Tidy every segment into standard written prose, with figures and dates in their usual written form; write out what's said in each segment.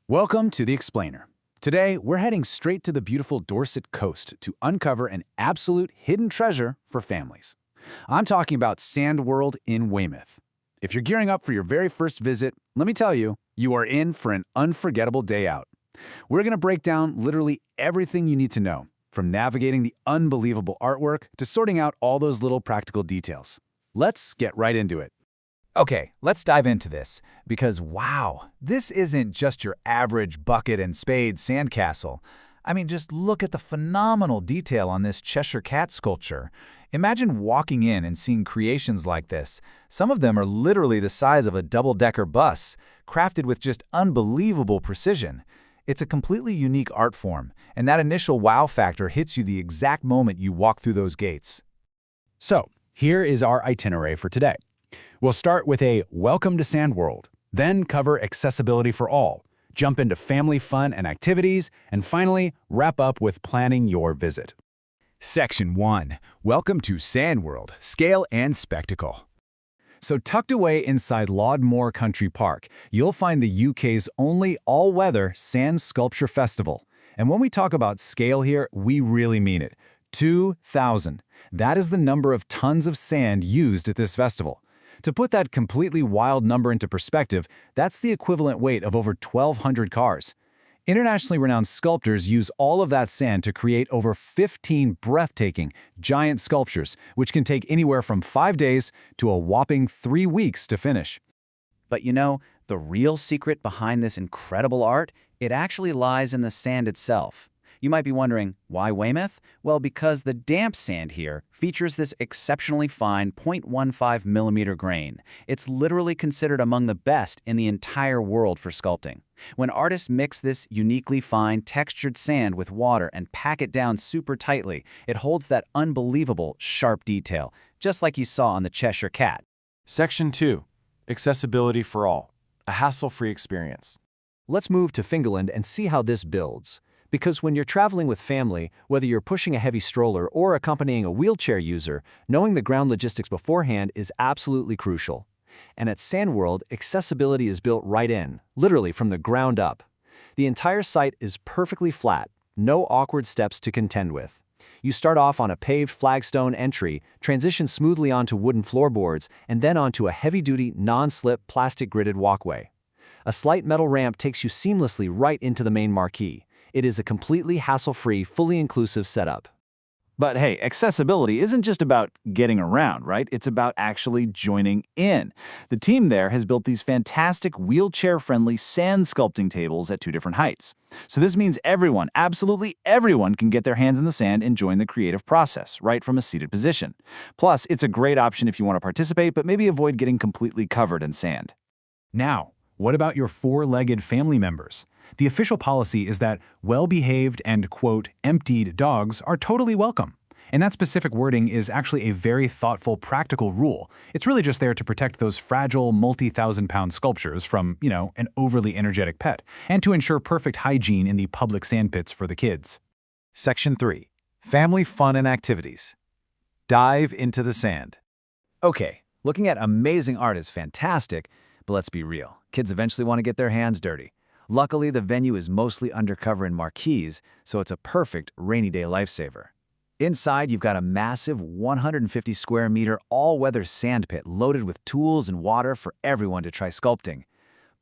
Welcome to The Explainer. Today, we're heading straight to the beautiful Dorset coast to uncover an absolute hidden treasure for families. I'm talking about SandWorld in Weymouth. If you're gearing up for your very first visit, let me tell you, you are in for an unforgettable day out. We're going to break down literally everything you need to know, from navigating the unbelievable artwork to sorting out all those little practical details. Let's get right into it. Okay, let's dive into this, because wow, this isn't just your average bucket and spade sandcastle. I mean, just look at the phenomenal detail on this Cheshire Cat sculpture. Imagine walking in and seeing creations like this. Some of them are literally the size of a double-decker bus, crafted with just unbelievable precision. It's a completely unique art form, and that initial wow factor hits you the exact moment you walk through those gates. So, here is our itinerary for today. We'll start with a Welcome to SandWorld, then cover accessibility for all, jump into family fun and activities, and finally wrap up with planning your visit. Section 1. Welcome to SandWorld, Scale and Spectacle. So tucked away inside Lodmore Country Park, you'll find the UK's only all-weather sand sculpture festival. And when we talk about scale here, we really mean it. 2,000. That is the number of tons of sand used at this festival. To put that completely wild number into perspective, that's the equivalent weight of over 1,200 cars. Internationally renowned sculptors use all of that sand to create over 15 breathtaking, giant sculptures, which can take anywhere from 5 days to a whopping 3 weeks to finish. But you know, the real secret behind this incredible art, it actually lies in the sand itself. You might be wondering, why Weymouth? Well, because the damp sand here features this exceptionally fine 0.15 millimeter grain. It's literally considered among the best in the entire world for sculpting. When artists mix this uniquely fine, textured sand with water and pack it down super tightly, it holds that unbelievable, sharp detail, just like you saw on the Cheshire Cat. Section 2. Accessibility for all. A hassle-free experience. Let's move to Fingerland and see how this builds. Because when you're traveling with family, whether you're pushing a heavy stroller or accompanying a wheelchair user, knowing the ground logistics beforehand is absolutely crucial. And at SandWorld, accessibility is built right in, literally from the ground up. The entire site is perfectly flat, no awkward steps to contend with. You start off on a paved flagstone entry, transition smoothly onto wooden floorboards, and then onto a heavy-duty, non-slip plastic gridded walkway. A slight metal ramp takes you seamlessly right into the main marquee. It is a completely hassle-free, fully inclusive setup. But hey, accessibility isn't just about getting around, right? It's about actually joining in. The team there has built these fantastic wheelchair-friendly sand sculpting tables at 2 different heights. So this means everyone, absolutely everyone, can get their hands in the sand and join the creative process, right from a seated position. Plus, it's a great option if you want to participate, but maybe avoid getting completely covered in sand. Now, what about your 4-legged family members? The official policy is that well-behaved and, quote, emptied dogs are totally welcome. And that specific wording is actually a very thoughtful, practical rule. It's really just there to protect those fragile, multi-thousand-pound sculptures from, an overly energetic pet, and to ensure perfect hygiene in the public sandpits for the kids. Section 3. Family fun and activities. Dive into the sand. Okay, looking at amazing art is fantastic, but let's be real. Kids eventually want to get their hands dirty. Luckily, the venue is mostly undercover in marquees, so it's a perfect rainy day lifesaver. Inside, you've got a massive 150 square meter all-weather sand pit loaded with tools and water for everyone to try sculpting.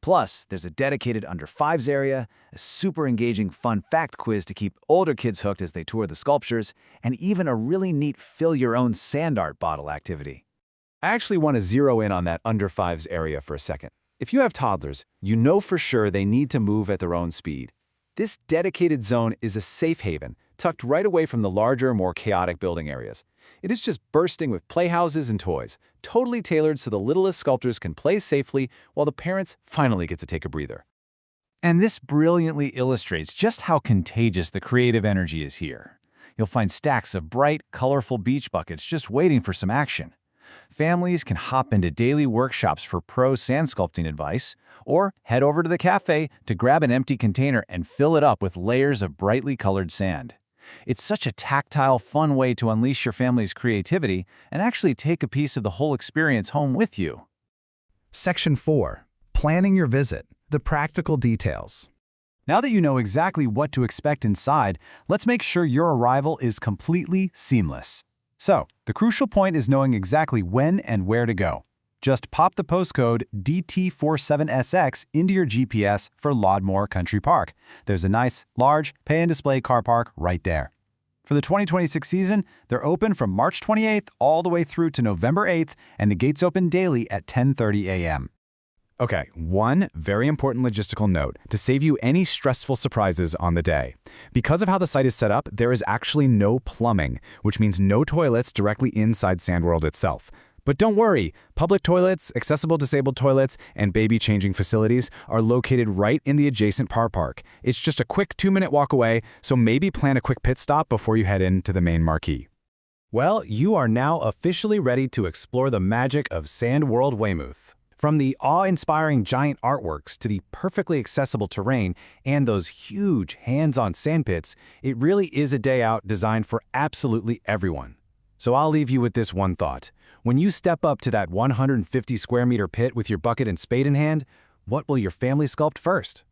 Plus, there's a dedicated under-5s area, a super engaging fun fact quiz to keep older kids hooked as they tour the sculptures, and even a really neat fill-your-own sand art bottle activity. I actually want to zero in on that under-5s area for a second. If you have toddlers, you know for sure they need to move at their own speed. This dedicated zone is a safe haven, tucked right away from the larger, more chaotic building areas. It is just bursting with playhouses and toys, totally tailored so the littlest sculptors can play safely while the parents finally get to take a breather. And this brilliantly illustrates just how contagious the creative energy is here. You'll find stacks of bright, colorful beach buckets just waiting for some action. Families can hop into daily workshops for pro sand sculpting advice, or head over to the cafe to grab an empty container and fill it up with layers of brightly colored sand. It's such a tactile, fun way to unleash your family's creativity and actually take a piece of the whole experience home with you. Section 4. Planning your visit. The practical details. Now that you know exactly what to expect inside, let's make sure your arrival is completely seamless. So, the crucial point is knowing exactly when and where to go. Just pop the postcode DT47SX into your GPS for Lodmore Country Park. There's a nice, large, pay-and-display car park right there. For the 2026 season, they're open from March 28th all the way through to November 8th, and the gates open daily at 10:30 a.m. Okay, one very important logistical note to save you any stressful surprises on the day. Because of how the site is set up, there is actually no plumbing, which means no toilets directly inside SandWorld itself. But don't worry, public toilets, accessible disabled toilets, and baby changing facilities are located right in the adjacent park. It's just a quick 2-minute walk away, so maybe plan a quick pit stop before you head into the main marquee. Well, you are now officially ready to explore the magic of SandWorld Weymouth. From the awe-inspiring giant artworks to the perfectly accessible terrain and those huge hands-on sandpits, it really is a day out designed for absolutely everyone. So I'll leave you with this one thought. When you step up to that 150 square meter pit with your bucket and spade in hand, what will your family sculpt first?